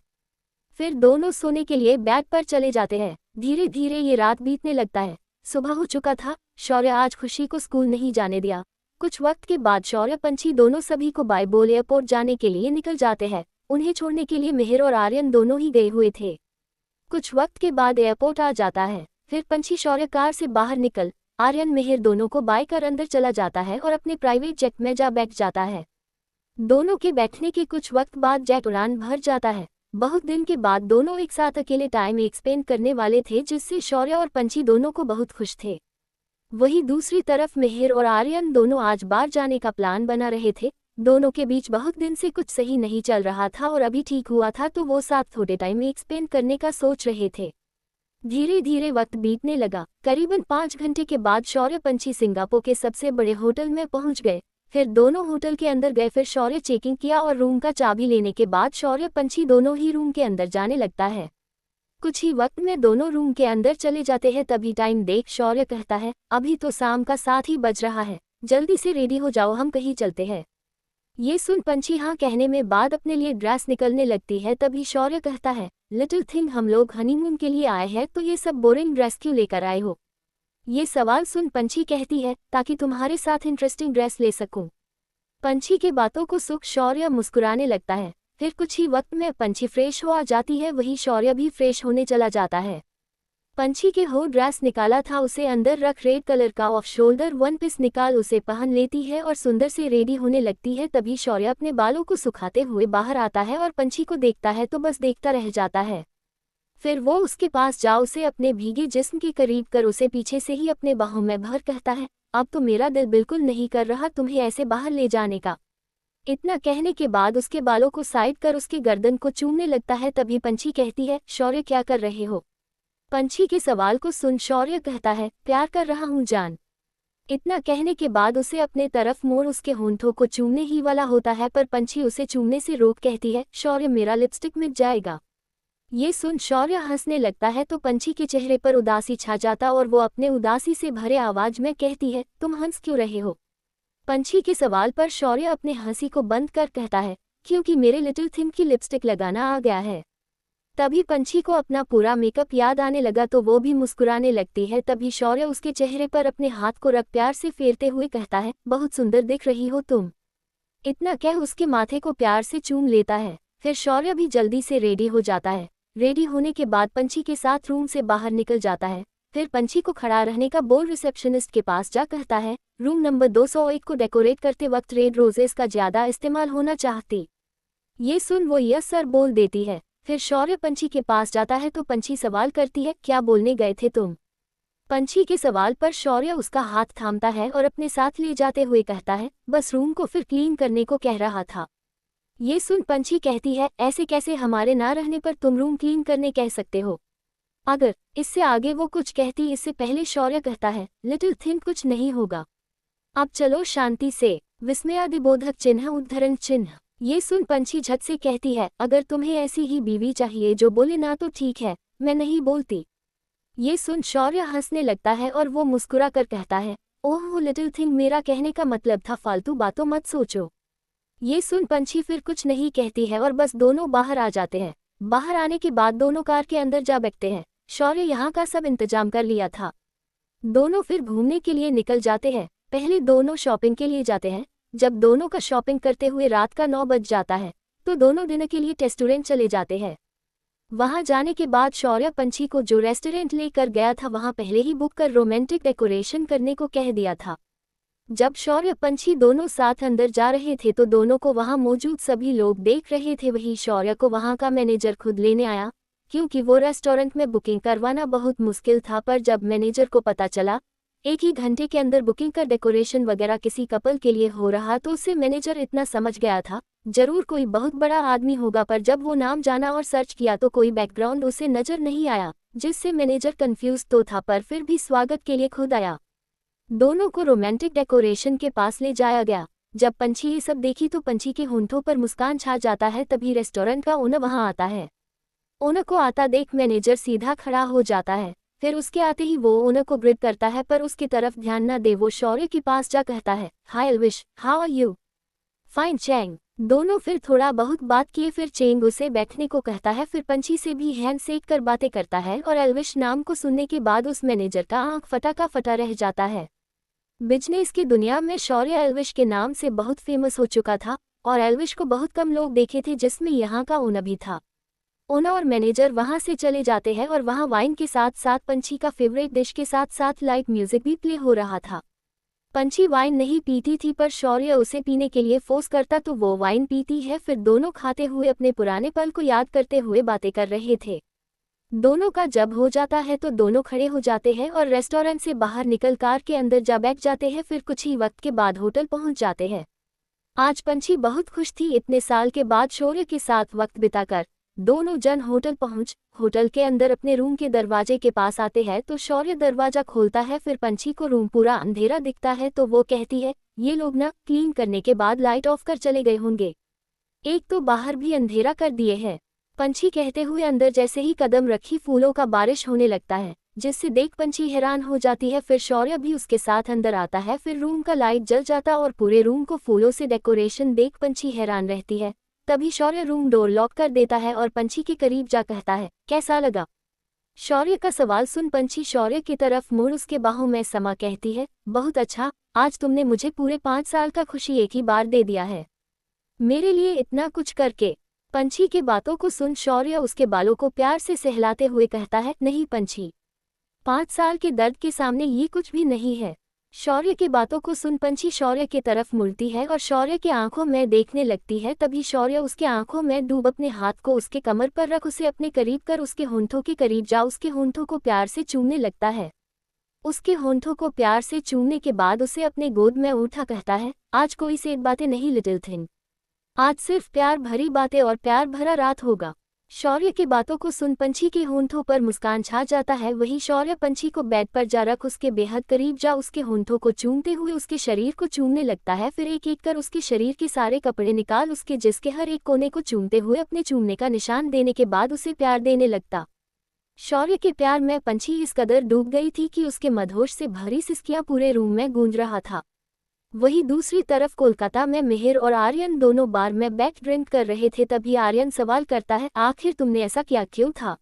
फिर दोनों सोने के लिए बेड पर चले जाते हैं। धीरे धीरे ये रात बीतने लगता है। सुबह हो चुका था। शौर्य आज खुशी को स्कूल नहीं जाने दिया। कुछ वक्त के बाद शौर्य पंछी दोनों सभी को बाय बोल एयरपोर्ट जाने के लिए निकल जाते हैं। उन्हें छोड़ने के लिए मिहिर और आर्यन दोनों ही गए हुए थे। कुछ वक्त के बाद एयरपोर्ट आ जाता है। फिर पंछी शौर्य कार से बाहर निकल आर्यन मिहिर दोनों को बाय कर अंदर चला जाता है और अपने प्राइवेट जेट में जा बैठ जाता है। दोनों के बैठने के कुछ वक्त बाद जेट उड़ान भर जाता है। बहुत दिन के बाद दोनों एक साथ अकेले टाइम एक्सपेंड करने वाले थे, जिससे शौर्य और पंछी दोनों को बहुत खुश थे। वहीं दूसरी तरफ मिहिर और आर्यन दोनों आज बाहर जाने का प्लान बना रहे थे। दोनों के बीच बहुत दिन से कुछ सही नहीं चल रहा था और अभी ठीक हुआ था तो वो साथ थोड़े टाइम एक्सपेंड करने का सोच रहे थे। धीरे धीरे वक्त बीतने लगा। करीबन 5 घंटे के बाद शौर्य पंछी सिंगापुर के सबसे बड़े होटल में पहुंच गए। फिर दोनों होटल के अंदर गए। फिर शौर्य चेकिंग किया और रूम का चाबी लेने के बाद शौर्य पंछी दोनों ही रूम के अंदर जाने लगता है। कुछ ही वक्त में दोनों रूम के अंदर चले जाते हैं। तभी टाइम देख शौर्य कहता है, अभी तो शाम का 7 ही बज रहा है, जल्दी से रेडी हो जाओ, हम कहीं चलते हैं। ये सुन पंछी हाँ कहने में बाद अपने लिए ड्रेस निकलने लगती है। तभी शौर्य कहता है, लिटिल थिंग, हम लोग हनीमून के लिए आए हैं तो ये सब बोरिंग ड्रेस क्यों लेकर आए हो? ये सवाल सुन पंछी कहती है, ताकि तुम्हारे साथ इंटरेस्टिंग ड्रेस ले सकूं। पंछी के बातों को सुख शौर्य मुस्कुराने लगता है। फिर कुछ ही वक्त में पंछी फ्रेश हो आ जाती है, वही शौर्य भी फ्रेश होने चला जाता है। पंछी के हो ड्रेस निकाला था, उसे अंदर रख रेड कलर का ऑफ शोल्डर वन पीस निकाल उसे पहन लेती है और सुंदर से रेडी होने लगती है। तभी शौर्य अपने बालों को सुखाते हुए बाहर आता है और पंछी को देखता है तो बस देखता रह जाता है। फिर वो उसके पास जा उसे अपने भीगे जिस्म के करीब कर उसे पीछे से ही अपने बाहों में भर कहता है, अब तो मेरा दिल बिल्कुल नहीं कर रहा तुम्हें ऐसे बाहर ले जाने का। इतना कहने के बाद उसके बालों को साइड कर उसके गर्दन को चूमने लगता है। तभी पंछी कहती है, शौर्य क्या कर रहे हो? पंछी के सवाल को सुन शौर्य कहता है, प्यार कर रहा हूँ जान। इतना कहने के बाद उसे अपने तरफ मोड़ उसके होंठों को चूमने ही वाला होता है, पर पंछी उसे चूमने से रोक कहती है, शौर्य मेरा लिपस्टिक मिट जाएगा। ये सुन शौर्य हंसने लगता है तो पंछी के चेहरे पर उदासी छा जाता और वो अपने उदासी से भरे आवाज में कहती है, तुम हंस क्यों रहे हो? पंछी के सवाल पर शौर्य अपने हंसी को बंद कर कहता है, क्योंकि मेरे लिटिल थिंग की लिपस्टिक लगाना आ गया है। तभी पंछी को अपना पूरा मेकअप याद आने लगा तो वो भी मुस्कुराने लगती है। तभी शौर्य उसके चेहरे पर अपने हाथ को रख प्यार से फेरते हुए कहता है, बहुत सुंदर दिख रही हो तुम। इतना कह उसके माथे को प्यार से चूम लेता है। फिर शौर्य भी जल्दी से रेडी हो जाता है। रेडी होने के बाद पंछी के साथ रूम से बाहर निकल जाता है। फिर पंछी को खड़ा रहने का बोल रिसेप्शनिस्ट के पास जा कहता है, रूम नंबर 201 को डेकोरेट करते वक्त रेड रोजेस का ज्यादा इस्तेमाल होना चाहती। ये सुन वो यस सर बोल देती है। फिर शौर्य पंछी के पास जाता है तो पंछी सवाल करती है, क्या बोलने गए थे तुम? पंछी के सवाल पर शौर्य उसका हाथ थामता है और अपने साथ ले जाते हुए कहता है, बस रूम को फिर क्लीन करने को कह रहा था। ये सुन पंछी कहती है, ऐसे कैसे, हमारे ना रहने पर तुम रूम क्लीन करने कह सकते हो? अगर इससे आगे वो कुछ कहती इससे पहले शौर्य कहता है, लिटिल थिंग कुछ नहीं होगा, अब चलो शांति से। विस्मयादिबोधक चिन्ह उद्धरण चिन्ह। ये सुन पंछी झट से कहती है, अगर तुम्हें ऐसी ही बीवी चाहिए जो बोले ना तो ठीक है, मैं नहीं बोलती। ये सुन शौर्य हंसने लगता है और वो मुस्कुरा कर कहता है, ओह लिटिल थिंग, मेरा कहने का मतलब था फालतू बातों मत सोचो। ये सुन पंछी फिर कुछ नहीं कहती है और बस दोनों बाहर आ जाते हैं। बाहर आने के बाद दोनों कार के अंदर जा बैठते हैं। शौर्य यहाँ का सब इंतजाम कर लिया था। दोनों फिर घूमने के लिए निकल जाते हैं। पहले दोनों शॉपिंग के लिए जाते हैं। जब दोनों का शॉपिंग करते हुए रात का 9 बज जाता है तो दोनों डिनर के लिए रेस्टोरेंट चले जाते हैं। वहां जाने के बाद शौर्य पंछी को जो रेस्टोरेंट लेकर गया था वहां पहले ही बुक कर रोमांटिक डेकोरेशन करने को कह दिया था। जब शौर्य पंछी दोनों साथ अंदर जा रहे थे तो दोनों को वहां मौजूद सभी लोग देख रहे थे। वही शौर्य को वहां का मैनेजर खुद लेने आया, क्योंकि वो रेस्टोरेंट में बुकिंग करवाना बहुत मुश्किल था। पर जब मैनेजर को पता चला एक ही घंटे के अंदर बुकिंग का डेकोरेशन वगैरह किसी कपल के लिए हो रहा तो उससे मैनेजर इतना समझ गया था जरूर कोई बहुत बड़ा आदमी होगा, पर जब वो नाम जाना और सर्च किया तो कोई बैकग्राउंड उसे नजर नहीं आया, जिससे मैनेजर कंफ्यूज तो था पर फिर भी स्वागत के लिए खुद आया। दोनों को रोमांटिक डेकोरेशन के पास ले जाया गया। जब पंछी ये सब देखी तो पंछी के होंठों पर मुस्कान छा जाता है। तभी रेस्टोरेंट का ओनर वहां आता है। ओनर को आता देख मैनेजर सीधा खड़ा हो जाता है। फिर उसके आते ही वो ओनर को ग्रिड करता है, पर उसकी तरफ ध्यान न दे वो शौर्य के पास जा कहता है, hi Elvish, how are you? Fine Chang. दोनों फिर थोड़ा बहुत बात किए, फिर चेंग उसे बैठने को कहता है। फिर पंछी से भी हैंड शेक कर बातें करता है और एल्विश नाम को सुनने के बाद उस मैनेजर का आंख फटा का फटा रह जाता है। बिजनेस की दुनिया में शौर्य एल्विश के नाम से बहुत फेमस हो चुका था और एल्विश को बहुत कम लोग देखे थे, जिसमें यहाँ का ओनर भी था। ओनर और मैनेजर वहां से चले जाते हैं और वहां वाइन के साथ साथ पंछी का फेवरेट डिश के साथ साथ लाइट म्यूजिक भी प्ले हो रहा था। पंछी वाइन नहीं पीती थी, पर शौर्य उसे पीने के लिए फोर्स करता तो वो वाइन पीती है। फिर दोनों खाते हुए अपने पुराने पल को याद करते हुए बातें कर रहे थे। दोनों का जब हो जाता है तो दोनों खड़े हो जाते हैं और रेस्टोरेंट से बाहर निकल कार के अंदर जा बैठ जाते हैं। फिर कुछ ही वक्त के बाद होटल पहुंच जाते हैं। आज पंछी बहुत खुश थी इतने साल के बाद शौर्य के साथ वक्त बिताकर। दोनों जन होटल के अंदर अपने रूम के दरवाजे के पास आते हैं तो शौर्य दरवाजा खोलता है। फिर पंछी को रूम पूरा अंधेरा दिखता है तो वो कहती है, ये लोग ना क्लीन करने के बाद लाइट ऑफ कर चले गए होंगे, एक तो बाहर भी अंधेरा कर दिए है। पंछी कहते हुए अंदर जैसे ही कदम रखी फूलों का बारिश होने लगता है, जिससे देख पंछी हैरान हो जाती है। फिर शौर्य भी उसके साथ अंदर आता है। फिर रूम का लाइट जल जाता और पूरे रूम को फूलों से डेकोरेशन देख पंछी हैरान रहती है। तभी शौर्य रूम डोर लॉक कर देता है और पंछी के करीब जा कहता है, कैसा लगा? शौर्य का सवाल सुन पंछी शौर्य की तरफ मुड़ उसके बाहों में समा कहती है, बहुत अच्छा, आज तुमने मुझे पूरे 5 साल का खुशी एक ही बार दे दिया है, मेरे लिए इतना कुछ करके। पंछी की बातों को सुन शौर्य उसके बालों को प्यार से सहलाते हुए कहता है, नहीं पंछी, 5 साल के दर्द के सामने ये कुछ भी नहीं है। शौर्य की बातों को सुन पंछी शौर्य की तरफ मुड़ती है और शौर्य की आंखों में देखने लगती है। तभी शौर्य उसके आंखों में डूब अपने हाथ को उसके कमर पर रख उसे अपने करीब कर उसके होंठों के करीब जा उसके होंठों को प्यार से चूमने लगता है। उसके होंठों को प्यार से चूमने के बाद उसे अपने गोद में उठा कहता है, आज कोई सेड बातें नहीं लिटिल थिंग, आज सिर्फ प्यार भरी बातें और प्यार भरा रात होगा। शौर्य की बातों को सुन पंछी के होंठों पर मुस्कान छा जाता है। वही शौर्य पंछी को बेड पर जा रख उसके बेहद करीब जा उसके होंठों को चूमते हुए उसके शरीर को चूमने लगता है। फिर एक एक कर उसके शरीर के सारे कपड़े निकाल उसके जिसके हर एक कोने को चूमते हुए अपने चूमने का निशान देने के बाद उसे प्यार देने लगता। शौर्य के प्यार में पंछी इस कदर डूब गई थी कि उसके मधोश से भरी सिसकियां पूरे रूम में गूंज रहा था। वही दूसरी तरफ कोलकाता में मिहिर और आर्यन दोनों बार में बैठ ड्रिंक कर रहे थे। तभी आर्यन सवाल करता है, आखिर तुमने ऐसा क्या क्यों था?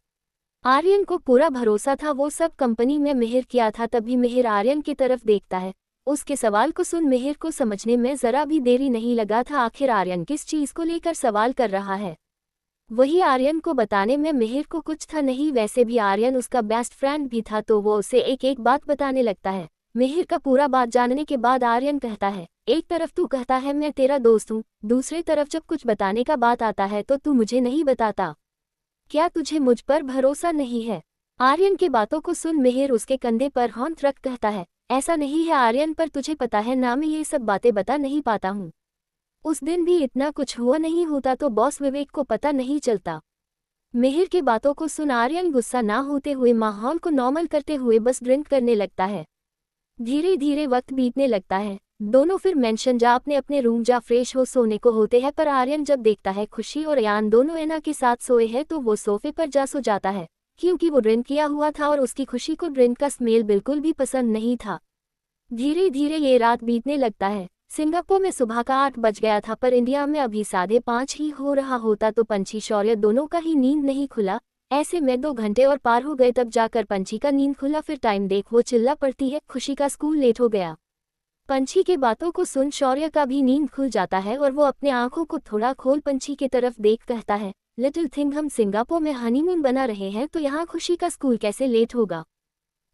आर्यन को पूरा भरोसा था वो सब कंपनी में मिहिर किया था। तभी मिहिर आर्यन की तरफ देखता है। उसके सवाल को सुन मिहिर को समझने में जरा भी देरी नहीं लगा था आखिर आर्यन किस चीज को लेकर सवाल कर रहा है। वही आर्यन को बताने में मिहिर को कुछ था नहीं, वैसे भी आर्यन उसका बेस्ट फ्रेंड भी था तो वो उसे एक एक बात बताने लगता है। मिहिर का पूरा बात जानने के बाद आर्यन कहता है, एक तरफ तू कहता है मैं तेरा दोस्त हूँ, दूसरी तरफ जब कुछ बताने का बात आता है तो तू मुझे नहीं बताता, क्या तुझे मुझ पर भरोसा नहीं है? आर्यन की बातों को सुन मिहिर उसके कंधे पर हाथ रख कहता है, ऐसा नहीं है आर्यन, पर तुझे पता है ना मैं ये सब बातें बता नहीं पाता हूँ। उस दिन भी इतना कुछ हुआ नहीं होता तो बॉस विवेक को पता नहीं चलता। मिहिर की बातों को सुन आर्यन गुस्सा ना होते हुए माहौल को नॉर्मल करते हुए बस ड्रिंक करने लगता है। धीरे धीरे वक्त बीतने लगता है। दोनों फिर मेंशन जा अपने अपने रूम जा फ्रेश हो सोने को होते हैं, पर आर्यन जब देखता है खुशी और यान दोनों एना के साथ सोए हैं तो वो सोफे पर जा सो जाता है, क्योंकि वो ड्रिंक किया हुआ था और उसकी खुशी को ड्रिंक का स्मेल बिल्कुल भी पसंद नहीं था। धीरे धीरे ये रात बीतने लगता है। सिंगापुर में सुबह का 8 बज गया था, पर इंडिया में अभी 5:30 ही हो रहा होता तो पंछी शौर्य दोनों का ही नींद नहीं खुला। ऐसे में 2 घंटे और पार हो गए तब जाकर पंछी का नींद खुला। फिर टाइम देख वो चिल्ला पड़ती है, खुशी का स्कूल लेट हो गया। पंछी के बातों को सुन शौर्य का भी नींद खुल जाता है और वो अपने आंखों को थोड़ा खोल पंछी की तरफ देख कहता है, लिटिल थिंग, हम सिंगापुर में हनीमून बना रहे हैं तो यहाँ खुशी का स्कूल कैसे लेट होगा?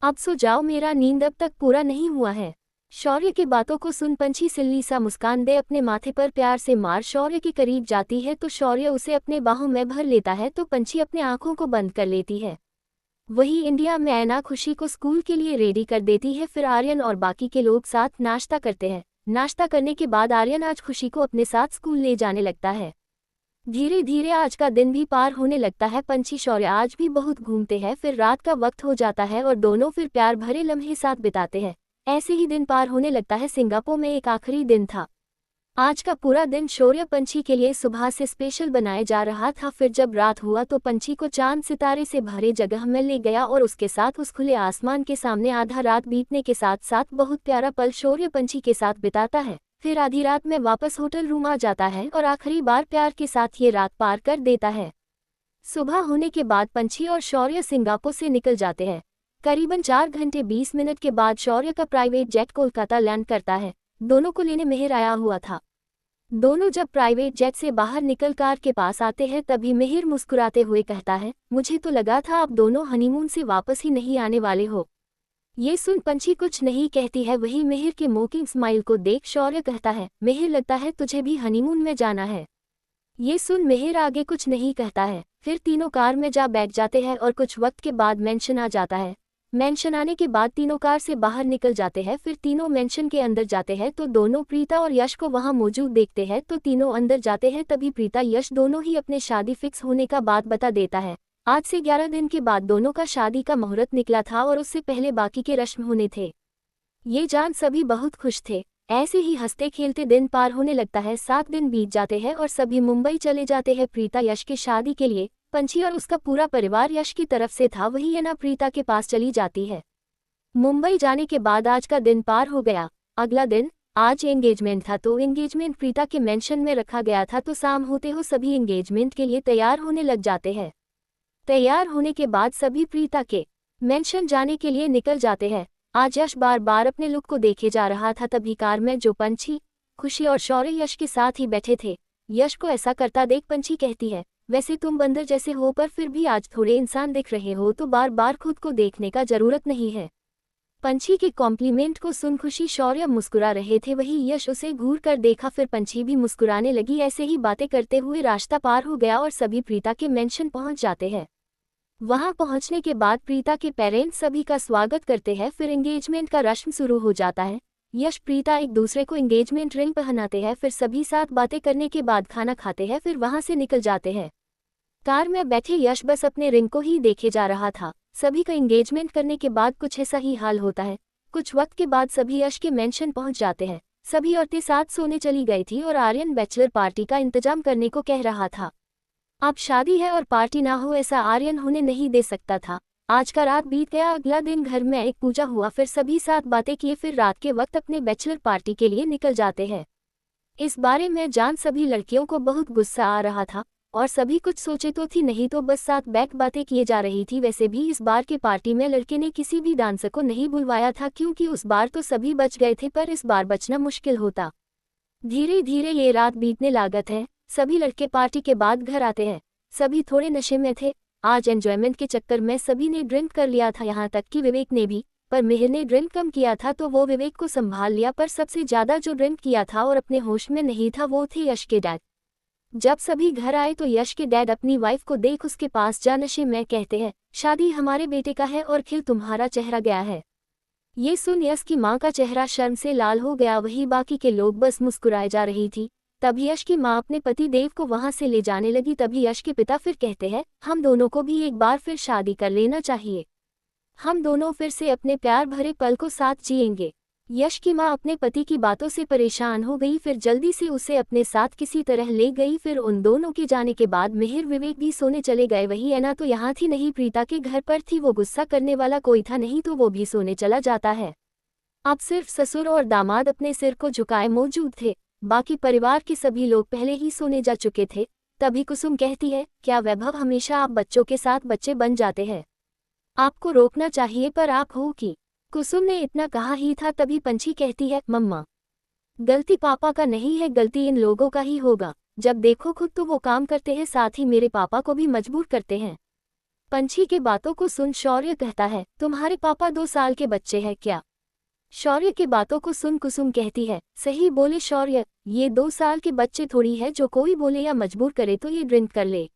अब सो जाओ, मेरा नींद अब तक पूरा नहीं हुआ है। शौर्य की बातों को सुन पंछी सिल्ली सा मुस्कान दे अपने माथे पर प्यार से मार शौर्य के करीब जाती है तो शौर्य उसे अपने बाहों में भर लेता है तो पंछी अपने आंखों को बंद कर लेती है। वही इंडिया में ऐना खुशी को स्कूल के लिए रेडी कर देती है। फिर आर्यन और बाकी के लोग साथ नाश्ता करते हैं। नाश्ता करने के बाद आर्यन आज खुशी को अपने साथ स्कूल ले जाने लगता है। धीरे धीरे आज का दिन भी पार होने लगता है। पंछी शौर्य आज भी बहुत घूमते हैं। फिर रात का वक्त हो जाता है और दोनों फिर प्यार भरे लम्हे साथ बिताते हैं। ऐसे ही दिन पार होने लगता है। सिंगापुर में एक आखिरी दिन था। आज का पूरा दिन शौर्य पंछी के लिए सुबह से स्पेशल बनाया जा रहा था। फिर जब रात हुआ तो पंछी को चांद सितारे से भरे जगह में ले गया और उसके साथ उस खुले आसमान के सामने आधा रात बीतने के साथ साथ बहुत प्यारा पल शौर्य पंछी के साथ बिताता है। फिर आधी रात में वापस होटल रूम आ जाता है और आखिरी बार प्यार के साथ ये रात पार कर देता है। सुबह होने के बाद पंछी और शौर्य सिंगापुर से निकल जाते हैं। करीबन 4 घंटे 20 मिनट के बाद शौर्य का प्राइवेट जेट कोलकाता लैंड करता है। दोनों को लेने मिहिर आया हुआ था। दोनों जब प्राइवेट जेट से बाहर निकल कार के पास आते हैं तभी मिहिर मुस्कुराते हुए कहता है, मुझे तो लगा था आप दोनों हनीमून से वापस ही नहीं आने वाले हो। ये सुन पंछी कुछ नहीं कहती है। वही मिहिर के मोकिंग स्माइल को देख शौर्य कहता है, मिहिर लगता है तुझे भी हनीमून में जाना है। ये सुन मिहिर आगे कुछ नहीं कहता है। फिर तीनों कार में जा बैठ जाते हैं और कुछ वक्त के बाद मेंशन आ जाता है। मेंशन आने के बाद तीनों कार से बाहर निकल जाते हैं। फिर तीनों मेंशन के अंदर जाते हैं तो दोनों प्रीता और यश को वहां मौजूद देखते हैं। तो तीनों अंदर जाते हैं तभी प्रीता यश दोनों ही अपने शादी फिक्स होने का बात बता देता है। आज से 11 दिन के बाद दोनों का शादी का मुहूर्त निकला था और उससे पहले बाकी के रस्म होने थे। ये जान सभी बहुत खुश थे। ऐसे ही हंसते खेलते दिन पार होने लगता है। 7 दिन बीत जाते हैं और सभी मुंबई चले जाते हैं प्रीता यश की शादी के लिए। पंछी और उसका पूरा परिवार यश की तरफ से था। वही एना प्रीता के पास चली जाती है। मुंबई जाने के बाद आज का दिन पार हो गया। अगला दिन आज एंगेजमेंट था तो एंगेजमेंट प्रीता के मेंशन में रखा गया था। तो शाम होते हो सभी एंगेजमेंट के लिए तैयार होने लग जाते हैं। तैयार होने के बाद सभी प्रीता के मेंशन जाने के लिए निकल जाते हैं। आज यश बार बार अपने लुक को देखे जा रहा था। तभी कार में जो पंछी, खुशी और शौर्य यश के साथ ही बैठे थे। यश को ऐसा करता देख पंछी कहती है, वैसे तुम बंदर जैसे हो पर फिर भी आज थोड़े इंसान दिख रहे हो तो बार बार खुद को देखने का जरूरत नहीं है। पंछी के कॉम्प्लीमेंट को सुन खुशी शौर्य मुस्कुरा रहे थे। वही यश उसे घूर कर देखा। फिर पंछी भी मुस्कुराने लगी। ऐसे ही बातें करते हुए रास्ता पार हो गया और सभी प्रीता के मेंशन पहुंच जाते हैं। वहां पहुंचने के बाद प्रीता के पेरेंट्स सभी का स्वागत करते हैं। फिर एंगेजमेंट का रस्म शुरू हो जाता है। यश प्रीता एक दूसरे को एंगेजमेंट रिंग पहनाते हैं। फिर सभी साथ बातें करने के बाद खाना खाते हैं। फिर वहां से निकल जाते हैं। कार में बैठे यश बस अपने रिंग को ही देखे जा रहा था। सभी का एंगेजमेंट करने के बाद कुछ ऐसा ही हाल होता है। कुछ वक्त के बाद सभी यश के मेंशन पहुंच जाते हैं। सभी औरतें साथ सोने चली गई थी और आर्यन बैचलर पार्टी का इंतजाम करने को कह रहा था। अब शादी है और पार्टी ना हो ऐसा आर्यन होने नहीं दे सकता था। आज का रात बीत गया। अगला दिन घर में एक पूजा हुआ। फिर सभी साथ बातें किए। फिर रात के वक्त अपने बैचलर पार्टी के लिए निकल जाते हैं। इस बारे में जान सभी लड़कियों को बहुत गुस्सा आ रहा था और सभी कुछ सोचे तो थी नहीं तो बस साथ बैठ बातें किए जा रही थी। वैसे भी इस बार के पार्टी में लड़के ने किसी भी डांसर को नहीं बुलवाया था क्योंकि उस बार तो सभी बच गए थे पर इस बार बचना मुश्किल होता। धीरे धीरे ये रात बीतने लागत है। सभी लड़के पार्टी के बाद घर आते हैं। सभी थोड़े नशे में थे। आज एंजॉयमेंट के चक्कर में सभी ने ड्रिंक कर लिया था, यहाँ तक कि विवेक ने भी। पर मिहिर ने ड्रिंक कम किया था तो वो विवेक को संभाल लिया। पर सबसे ज्यादा जो ड्रिंक किया था और अपने होश में नहीं था वो थे यश के डैड। जब सभी घर आए तो यश के डैड अपनी वाइफ को देख उसके पास जा नशे में कहते हैं, शादी हमारे बेटे का है और खिल तुम्हारा चेहरा गया है। ये सुन यश की माँ का चेहरा शर्म से लाल हो गया। वही बाकी के लोग बस मुस्कुराए जा रही थी। तभी यश की माँ अपने पति देव को वहां से ले जाने लगी। तभी यश के पिता फिर कहते हैं, हम दोनों को भी एक बार फिर शादी कर लेना चाहिए। हम दोनों फिर से अपने प्यार भरे पल को साथ जिएंगे। यश की माँ अपने पति की बातों से परेशान हो गई। फिर जल्दी से उसे अपने साथ किसी तरह ले गई। फिर उन दोनों के जाने के बाद मिहिर विवेक भी सोने चले गए। वही एना तो यहाँ थी नहीं, प्रीता के घर पर थी। वो गुस्सा करने वाला कोई था नहीं तो वो भी सोने चला जाता है। अब सिर्फ ससुर और दामाद अपने सिर को झुकाए मौजूद थे। बाकी परिवार के सभी लोग पहले ही सोने जा चुके थे। तभी कुसुम कहती है, क्या वैभव हमेशा आप बच्चों के साथ बच्चे बन जाते हैं? आपको रोकना चाहिए पर आप हो कि। कुसुम ने इतना कहा ही था तभी पंछी कहती है, मम्मा गलती पापा का नहीं है, गलती इन लोगों का ही होगा। जब देखो खुद तो वो काम करते हैं साथ ही मेरे पापा को भी मजबूर करते हैं। पंछी के बातों को सुन शौर्य कहता है, तुम्हारे पापा 2 साल के बच्चे हैं क्या? शौर्य की बातों को सुन कुसुम कहती है, सही बोले शौर्य, ये 2 साल के बच्चे थोड़ी है जो कोई बोले या मजबूर करे तो ये ड्रिंक कर ले।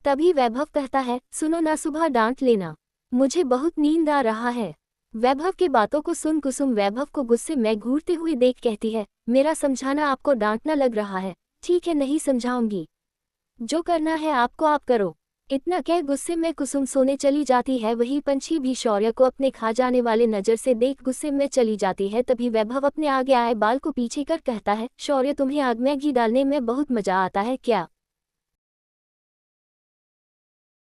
तभी वैभव कहता है, सुनो ना, सुबह डांट लेना। मुझे बहुत नींद आ रहा है। वैभव की बातों को सुन कुसुम वैभव को गुस्से में घूरते हुए देख कहती है, मेरा समझाना आपको डांटना लग रहा है। ठीक है, नहीं समझाऊंगी। जो करना है आपको आप करो। इतना कह गुस्से में कुसुम सोने चली जाती है। वही पंछी भी शौर्य को अपने खा जाने वाले नज़र से देख गुस्से में चली जाती है। तभी वैभव अपने आगे आए बाल को पीछे कर कहता है, शौर्य तुम्हें आग में घी डालने में बहुत मजा आता है क्या?